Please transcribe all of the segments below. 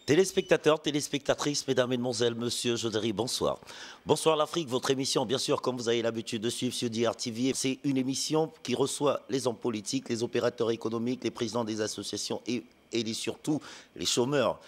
Téléspectateurs, téléspectatrices, mesdames, mesdemoiselles, monsieur Jodari, bonsoir. Bonsoir l'Afrique, votre émission, bien sûr, comme vous avez l'habitude de suivre sur DRTV, c'est une émission qui reçoit les hommes politiques, les opérateurs économiques, les présidents des associations et surtout les chômeurs.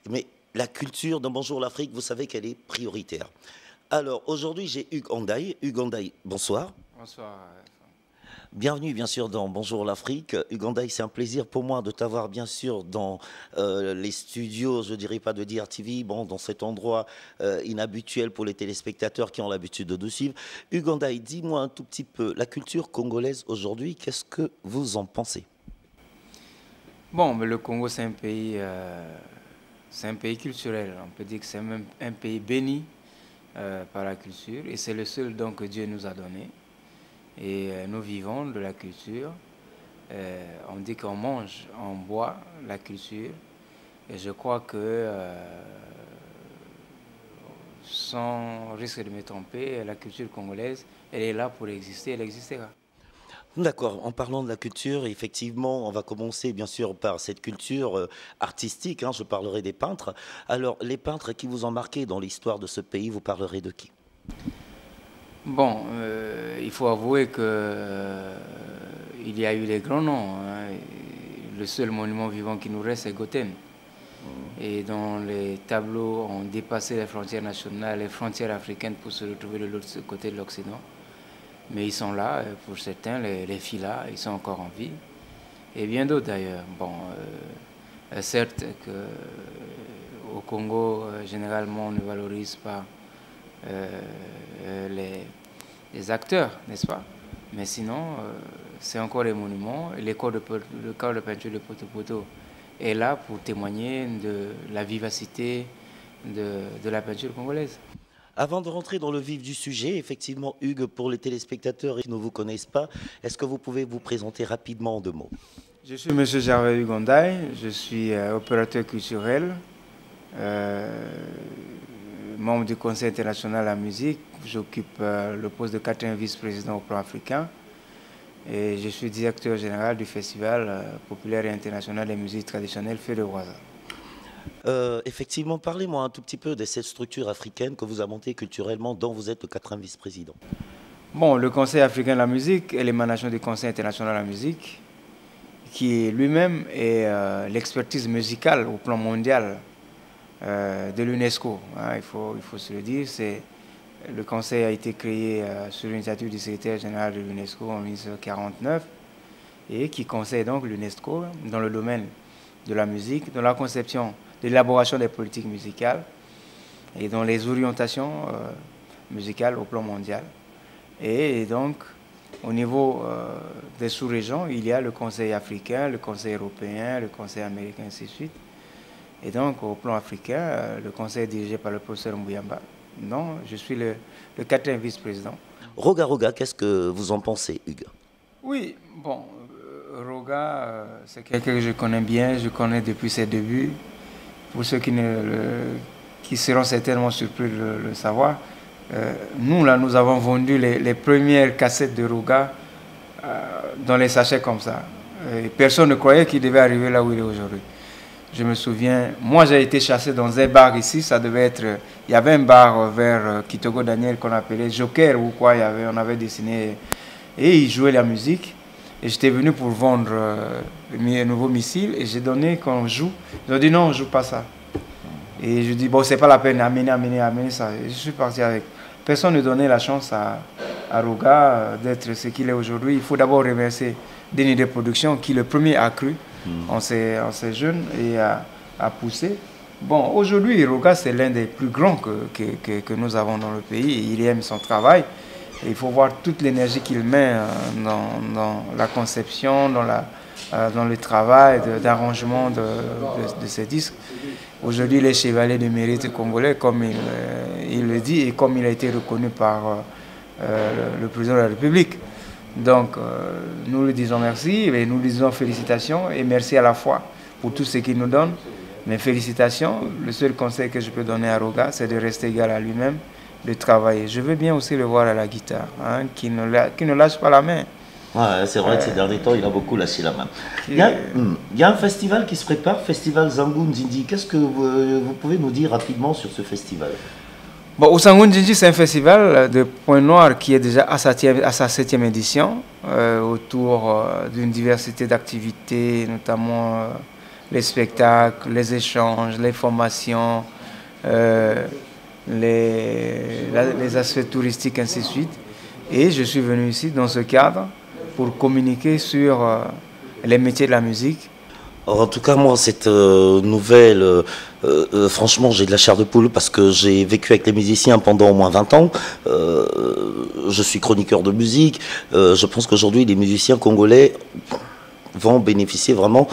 Mais la culture dans Bonjour l'Afrique, vous savez qu'elle est prioritaire. Alors aujourd'hui, j'ai Hugues Andaye. Hugues Andaye, bonsoir. Bonsoir. Bienvenue bien sûr dans Bonjour l'Afrique. Hugues Andaye, c'est un plaisir pour moi de t'avoir bien sûr dans les studios, je dirais pas de DRTV, bon, dans cet endroit inhabituel pour les téléspectateurs qui ont l'habitude de nous suivre. Hugues Andaye, dis-moi un tout petit peu, la culture congolaise aujourd'hui, qu'est-ce que vous en pensez? Bon, mais le Congo, c'est un pays culturel. On peut dire que c'est même un pays béni par la culture. Et c'est le seul don que Dieu nous a donné. Et nous vivons de la culture. On dit qu'on mange, on boit la culture. Et je crois que, sans risque de me tromper, la culture congolaise, elle est là pour exister, elle existera. D'accord, en parlant de la culture, effectivement, on va commencer bien sûr par cette culture artistique, hein, je parlerai des peintres. Alors, les peintres qui vous ont marqué dans l'histoire de ce pays, vous parlerez de qui? Bon, il faut avouer que il y a eu des grands noms, hein. Le seul monument vivant qui nous reste, c'est Gothème. Et dont les tableaux ont dépassé les frontières nationales, les frontières africaines pour se retrouver de l'autre côté de l'Occident. Mais ils sont là, pour certains, les Filas, ils sont encore en vie. Et bien d'autres d'ailleurs. Bon, certes qu'au Congo, généralement, on ne valorise pas les acteurs, n'est-ce pas? Mais sinon, c'est encore des monuments. Le corps de peinture de Poto Poto est là pour témoigner de la vivacité de la peinture congolaise. Avant de rentrer dans le vif du sujet, effectivement, Hugues, pour les téléspectateurs qui ne vous connaissent pas, est-ce que vous pouvez vous présenter rapidement en deux mots? Je suis M. Gervais Hugues Andaye, je suis opérateur culturel, membre du Conseil international de la musique. J'occupe le poste de 4e vice-président au plan africain et je suis directeur général du Festival populaire et international des musiques traditionnelles Feu de Waza. Effectivement, parlez-moi un tout petit peu de cette structure africaine que vous avez montée culturellement, dont vous êtes le 4e vice-président. Bon, le Conseil africain de la musique est l'émanation du Conseil international de la musique, qui lui-même est l'expertise musicale au plan mondial de l'UNESCO. Hein, il faut se le dire. Le Conseil a été créé sur l'initiative du secrétaire général de l'UNESCO en 1949 et qui conseille donc l'UNESCO dans le domaine de la musique, dans la conception, de l'élaboration des politiques musicales et dans les orientations musicales au plan mondial. Et donc, au niveau des sous-régions, il y a le Conseil africain, le Conseil européen, le Conseil américain, ainsi de suite. Et donc, au plan africain, le Conseil est dirigé par le professeur Mbouyamba. Non, je suis le 4e vice-président. Roga Roga, qu'est-ce que vous en pensez, Hugues? Oui, bon, Roga, c'est quelqu'un que je connais bien, je connais depuis ses débuts. Pour ceux qui seront certainement surpris de le savoir, nous, là, nous avons vendu les premières cassettes de Roga dans les sachets comme ça. Et personne ne croyait qu'il devait arriver là où il est aujourd'hui. Je me souviens, moi j'ai été chassé dans un bar ici, ça devait être, il y avait un bar vers Kitogo Daniel qu'on appelait Joker ou quoi, on avait dessiné, et il jouait la musique. Et j'étais venu pour vendre un nouveau missile et j'ai donné qu'on joue. Ils ont dit non, on ne joue pas ça. Et je dis bon, c'est pas la peine, amenez ça. Et je suis parti avec. Personne ne donnait la chance à Roga d'être ce qu'il est aujourd'hui. Il faut d'abord remercier Denis de Production qui le premier a cru en ces jeunes et a poussé. Bon, aujourd'hui, Roga, c'est l'un des plus grands que nous avons dans le pays. Il aime son travail. Et il faut voir toute l'énergie qu'il met dans la conception, dans le travail d'arrangement de ses disques. Aujourd'hui, il est chevalier de mérite congolais, comme il le dit, et comme il a été reconnu par le président de la République. Donc, nous lui disons merci, et nous lui disons félicitations, et merci à la fois pour tout ce qu'il nous donne. Mais félicitations, le seul conseil que je peux donner à Roga, c'est de rester égal à lui-même, de travailler. Je veux bien aussi le voir à la guitare, hein, qui ne lâche pas la main. Ouais, c'est vrai que ces derniers temps, il a beaucoup lâché la main. Il y a un festival qui se prépare, Festival Zangoon Djindji. Qu'est-ce que vous pouvez nous dire rapidement sur ce festival? Bon, au Zangoon Djindji, c'est un festival de Point Noir qui est déjà à sa 7e édition, autour d'une diversité d'activités, notamment les spectacles, les échanges, les formations, les aspects touristiques, ainsi de suite. Et je suis venu ici dans ce cadre pour communiquer sur les métiers de la musique. Alors, en tout cas, moi, cette nouvelle, franchement, j'ai de la chair de poule parce que j'ai vécu avec les musiciens pendant au moins 20 ans. Je suis chroniqueur de musique. Je pense qu'aujourd'hui, les musiciens congolais vont bénéficier vraiment.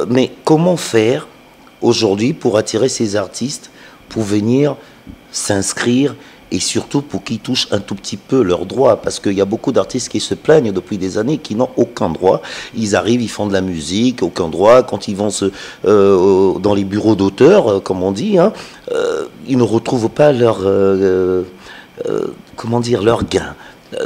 Mais comment faire aujourd'hui pour attirer ces artistes pour venir s'inscrire et surtout pour qu'ils touchent un tout petit peu leurs droits, parce qu'il y a beaucoup d'artistes qui se plaignent depuis des années, qui n'ont aucun droit. Ils arrivent, ils font de la musique, aucun droit. Quand ils vont dans les bureaux d'auteurs, comme on dit, hein, ils ne retrouvent pas leur gain.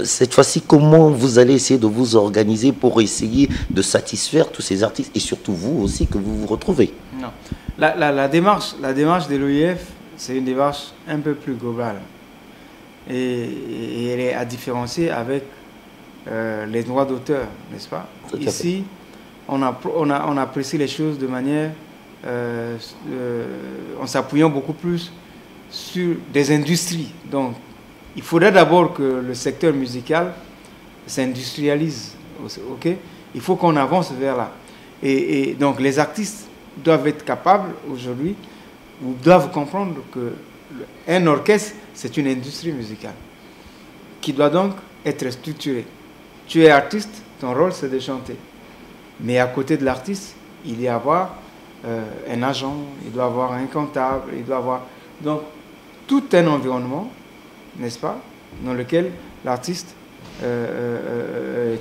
Cette fois-ci, comment vous allez essayer de vous organiser pour essayer de satisfaire tous ces artistes et surtout vous aussi que vous vous retrouvez? Non. La démarche de l'OIF, c'est une démarche un peu plus globale. Et elle est à différencier avec les droits d'auteur, n'est-ce pas? Ici, on apprécie les choses de manière en s'appuyant beaucoup plus sur des industries. Donc, il faudrait d'abord que le secteur musical s'industrialise. Okay? Il faut qu'on avance vers là. Et donc, les artistes doivent être capables aujourd'hui, ou doivent comprendre qu'un orchestre, c'est une industrie musicale qui doit donc être structurée. Tu es artiste, ton rôle c'est de chanter. Mais à côté de l'artiste, il doit y avoir un agent, il doit avoir un comptable, il doit avoir donc tout un environnement, n'est-ce pas, dans lequel l'artiste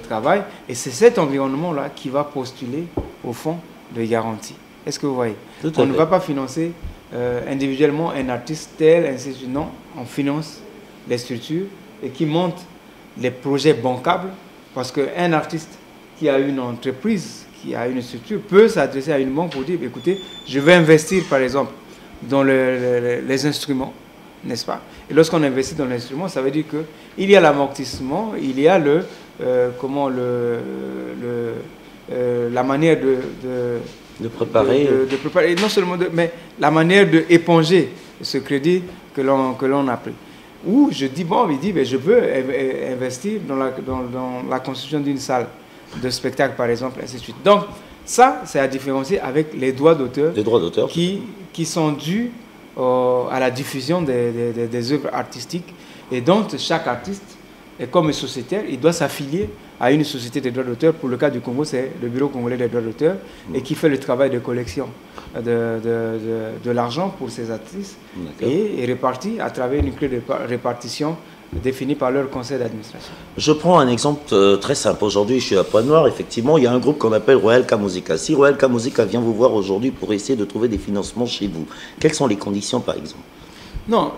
travaille. Et c'est cet environnement-là qui va postuler au fonds de garantie. Est-ce que vous voyez? On ne va pas financer individuellement un artiste tel, ainsi de suite. Non, on finance les structures et qui montent les projets bancables, parce qu'un artiste qui a une entreprise, qui a une structure, peut s'adresser à une banque pour dire, écoutez, je vais investir par exemple dans les instruments, n'est-ce pas? Et lorsqu'on investit dans l'instrument, ça veut dire qu'il y a l'amortissement, il y a la manière de préparer, non seulement mais la manière d'éponger ce crédit que l'on a pris. Ou je dis, je peux investir dans la construction d'une salle de spectacle, par exemple, ainsi de suite. Donc, ça, c'est à différencier avec les droits d'auteur qui sont dus à la diffusion des œuvres artistiques, et dont chaque artiste est comme un sociétaire, il doit s'affilier à une société de droits d'auteur. Pour le cas du Congo, c'est le Bureau congolais des droits d'auteur, et qui fait le travail de collection de l'argent pour ces artistes, et est réparti à travers une clé de répartition définie par leur conseil d'administration. Je prends un exemple très simple. Aujourd'hui, je suis à Pointe-Noire. Effectivement, il y a un groupe qu'on appelle Royal Musica. Si Royal Musica vient vous voir aujourd'hui pour essayer de trouver des financements chez vous, quelles sont les conditions, par exemple? Non,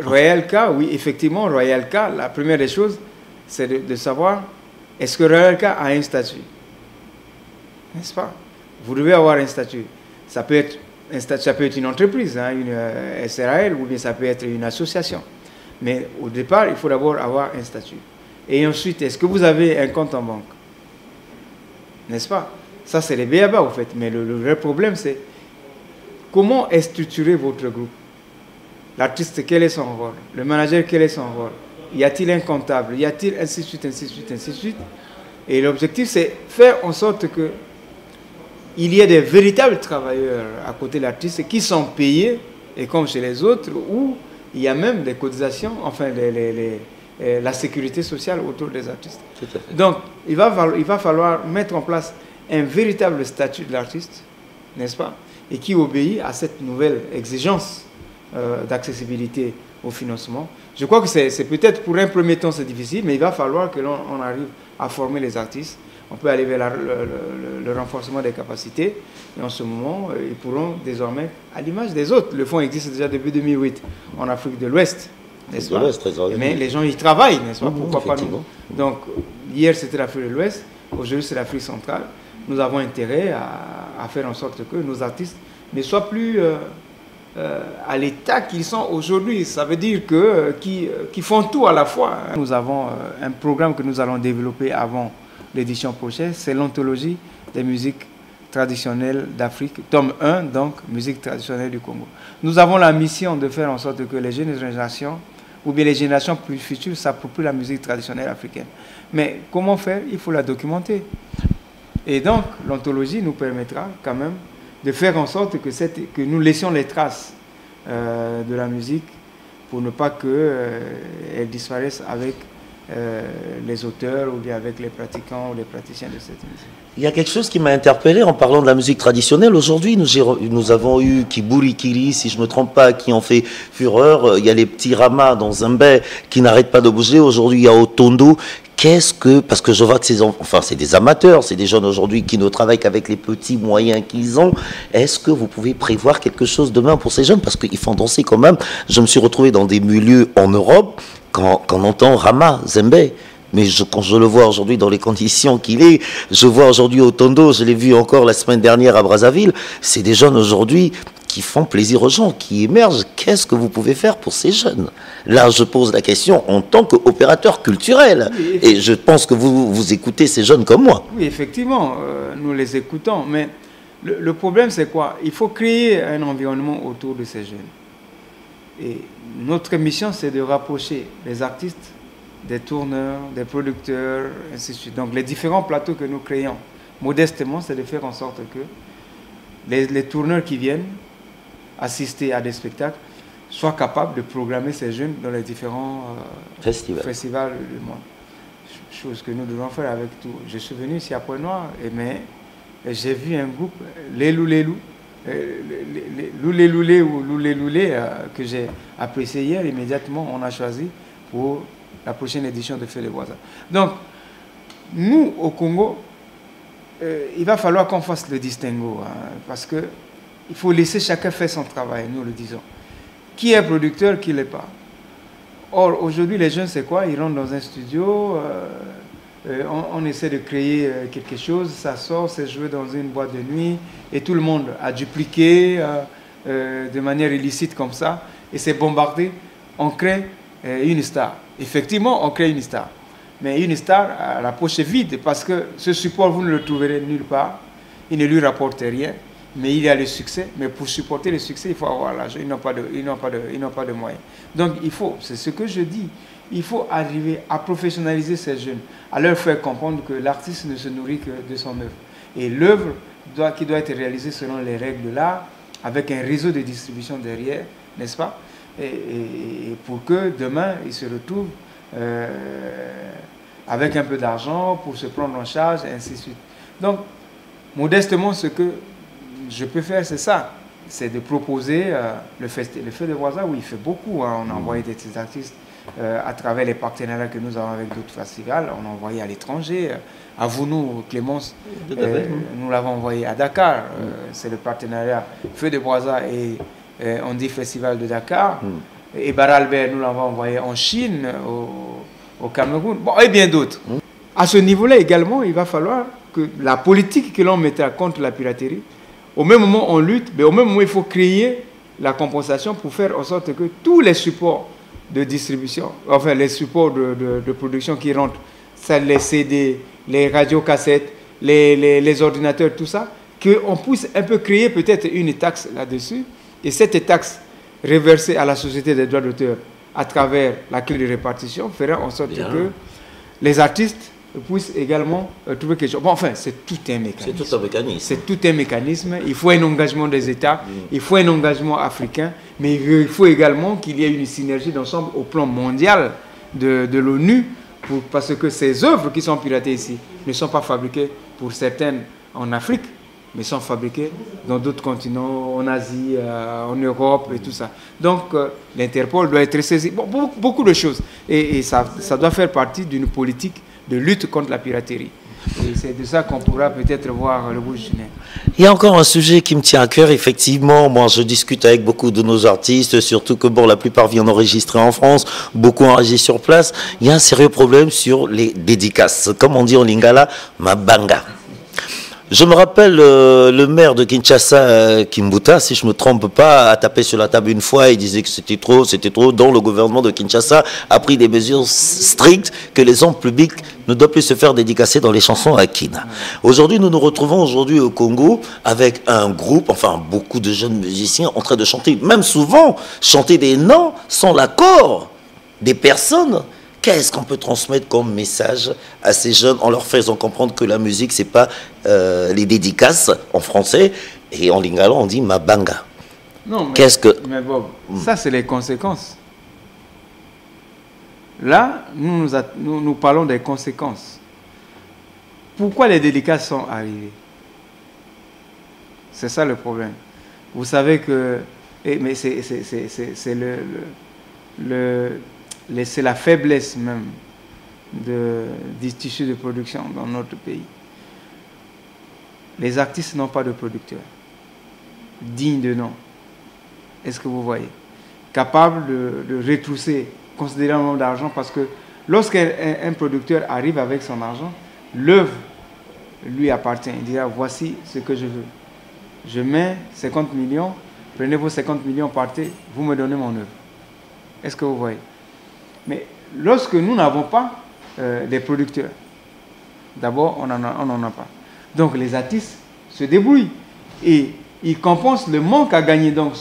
Royal oui, effectivement, Royal la première des choses, c'est de savoir, est-ce que Royal a un statut? N'est-ce pas? Vous devez avoir un statut. Ça peut être une entreprise, hein, une SRL, ou bien ça peut être une association. Mais au départ, il faut d'abord avoir un statut. Et ensuite, est-ce que vous avez un compte en banque? N'est-ce pas? Ça, c'est les b.a.-ba, au fait. Mais le vrai problème, c'est comment est structuré votre groupe? L'artiste, quel est son rôle? Le manager, quel est son rôle? Y a-t-il un comptable? Y a-t-il ainsi de suite, ainsi de suite, ainsi de suite? Et l'objectif, c'est faire en sorte que il y ait des véritables travailleurs à côté de l'artiste qui sont payés, et comme chez les autres, où il y a même des cotisations, enfin la sécurité sociale autour des artistes. Donc, il va falloir mettre en place un véritable statut de l'artiste, n'est-ce pas? Et qui obéit à cette nouvelle exigence d'accessibilité au financement. Je crois que c'est peut-être pour un premier temps c'est difficile, mais il va falloir que l'on arrive à former les artistes. On peut aller vers le renforcement des capacités, et en ce moment, ils pourront désormais, à l'image des autres, le fonds existe déjà depuis 2008 en Afrique de l'Ouest, n'est-ce pas? Mais les gens y travaillent, n'est-ce pas? Pourquoi pas nous? Donc, Hier, c'était l'Afrique de l'Ouest, aujourd'hui, c'est l'Afrique centrale. Nous avons intérêt à faire en sorte que nos artistes ne soient plus à l'état qu'ils sont aujourd'hui. Ça veut dire qu'ils font tout à la fois. Nous avons un programme que nous allons développer avant l'édition prochaine, c'est l'anthologie des musiques traditionnelles d'Afrique, tome 1, donc musique traditionnelle du Congo. Nous avons la mission de faire en sorte que les jeunes générations, ou bien les générations plus futures, s'approprient la musique traditionnelle africaine. Mais comment faire? Il faut la documenter. Et donc, l'anthologie nous permettra quand même de faire en sorte que nous laissions les traces de la musique pour ne pas qu'elle disparaisse avec les auteurs ou bien avec les pratiquants ou les praticiens de cette musique. Il y a quelque chose qui m'a interpellé en parlant de la musique traditionnelle. Aujourd'hui, nous avons eu Kiburi Kiri, si je ne me trompe pas, qui en fait fureur. Il y a les petits ramas dans Zambé qui n'arrêtent pas de bouger. Aujourd'hui, il y a Otondo. Parce que je vois que c'est des amateurs, c'est des jeunes aujourd'hui qui ne travaillent qu'avec les petits moyens qu'ils ont. Est-ce que vous pouvez prévoir quelque chose demain pour ces jeunes? Parce qu'ils font danser quand même. Je me suis retrouvé dans des milieux en Europe quand on entend Rama, Zembé. Mais quand je le vois aujourd'hui dans les conditions qu'il est, je vois aujourd'hui Otondo, je l'ai vu encore la semaine dernière à Brazzaville, c'est des jeunes aujourd'hui qui font plaisir aux gens, qui émergent. Qu'est-ce que vous pouvez faire pour ces jeunes? Là, je pose la question en tant qu'opérateur culturel. Oui, et je pense que vous écoutez ces jeunes comme moi. Oui, effectivement, nous les écoutons. Mais le problème, c'est quoi? Il faut créer un environnement autour de ces jeunes. Et notre mission, c'est de rapprocher les artistes des tourneurs, des producteurs, ainsi de suite. Donc, les différents plateaux que nous créons, modestement, c'est de faire en sorte que les tourneurs qui viennent assister à des spectacles soient capables de programmer ces jeunes dans les différents festivals du monde. Chose que nous devons faire avec tout. Je suis venu ici à Pointe-Noire, mais j'ai vu un groupe, les Loulé, que j'ai apprécié hier. Immédiatement, on a choisi pour la prochaine édition de Feu de Boisa. Donc, nous, au Congo, il va falloir qu'on fasse le distinguo, parce que il faut laisser chacun faire son travail, nous le disons. Qui est producteur, qui ne l'est pas. Or, aujourd'hui, les jeunes, c'est quoi? Ils rentrent dans un studio, on essaie de créer quelque chose, ça sort, c'est joué dans une boîte de nuit, et tout le monde a dupliqué de manière illicite comme ça, et c'est bombardé. On crée une star. Effectivement, on crée une star. Mais une star, la poche est vide, parce que ce support, vous ne le trouverez nulle part. Il ne lui rapporte rien. Mais il y a le succès, mais pour supporter le succès, il faut avoir l'argent. Ils n'ont pas de moyens. Donc il faut, c'est ce que je dis, il faut arriver à professionnaliser ces jeunes, à leur faire comprendre que l'artiste ne se nourrit que de son œuvre. Et l'œuvre qui doit être réalisée selon les règles de l'art, avec un réseau de distribution derrière, n'est-ce pas? Et pour que demain, ils se retrouvent avec un peu d'argent pour se prendre en charge, et ainsi de suite. Donc, modestement, ce que je peux faire, c'est ça. C'est de proposer le Feu de Boisa, où il fait beaucoup. On a envoyé des artistes à travers les partenariats que nous avons avec d'autres festivals. On a envoyé à l'étranger. À Vounou, Clémence, nous l'avons envoyé à Dakar. C'est le partenariat Feu de Boisa et on dit Festival de Dakar. Et Baralbert, nous l'avons envoyé en Chine, au Cameroun, bon, et bien d'autres. À ce niveau-là également, il va falloir que la politique que l'on mettra contre la piraterie, au même moment on lutte, mais au même moment il faut créer la compensation pour faire en sorte que tous les supports de distribution, enfin les supports de production qui rentrent, ça, les CD, les radiocassettes, les ordinateurs, tout ça, qu'on puisse un peu créer peut-être une taxe là-dessus, et cette taxe reversée à la Société des droits d'auteur à travers la clé de répartition fera en sorte que les artistes puissent également trouver quelque chose. Bon, enfin, c'est tout un mécanisme. C'est tout un mécanisme. C'est tout un mécanisme. Il faut un engagement des États, il faut un engagement africain, mais il faut également qu'il y ait une synergie d'ensemble au plan mondial de l'ONU, parce que ces œuvres qui sont piratées ici ne sont pas fabriquées pour certaines en Afrique, mais sont fabriquées dans d'autres continents, en Asie, en Europe et tout ça. Donc, l'Interpol doit être saisi. Bon, beaucoup de choses. Et ça doit faire partie d'une politique de lutte contre la piraterie. Et c'est de ça qu'on pourra peut-être voir le bout du tunnel. Il y a encore un sujet qui me tient à cœur, effectivement. Moi, je discute avec beaucoup de nos artistes, surtout que, bon, la plupart viennent enregistrer en France, beaucoup enregistrent sur place. Il y a un sérieux problème sur les dédicaces. Comme on dit en lingala, mabanga. Je me rappelle le maire de Kinshasa, Kimbuta, si je ne me trompe pas, a tapé sur la table une fois et disait que c'était trop, dont le gouvernement de Kinshasa a pris des mesures strictes que les hommes publics ne doivent plus se faire dédicacer dans les chansons à Kina. Aujourd'hui, nous nous retrouvons aujourd'hui au Congo avec un groupe, enfin beaucoup de jeunes musiciens en train de chanter, même souvent chanter des noms sans l'accord des personnes. Qu'est-ce qu'on peut transmettre comme message à ces jeunes en leur faisant comprendre que la musique, c'est pas les dédicaces en français et en lingala, on dit mabanga. Non, mais Bob, ça c'est les conséquences. Là, nous parlons des conséquences. Pourquoi les dédicaces sont arrivées? C'est ça le problème. Vous savez que... Mais c'est c'est la faiblesse même du tissu de production dans notre pays. Les artistes n'ont pas de producteurs dignes de nom. Est-ce que vous voyez? Capable de retrousser considérablement d'argent, parce que lorsqu'un producteur arrive avec son argent, l'œuvre lui appartient. Il dira, voici ce que je veux. Je mets 50 millions, prenez vos 50 millions, partez, vous me donnez mon œuvre. Est-ce que vous voyez? Mais lorsque nous n'avons pas des producteurs, d'abord, on n'en a pas. Donc les artistes se débrouillent et ils compensent le manque à gagner. Donc,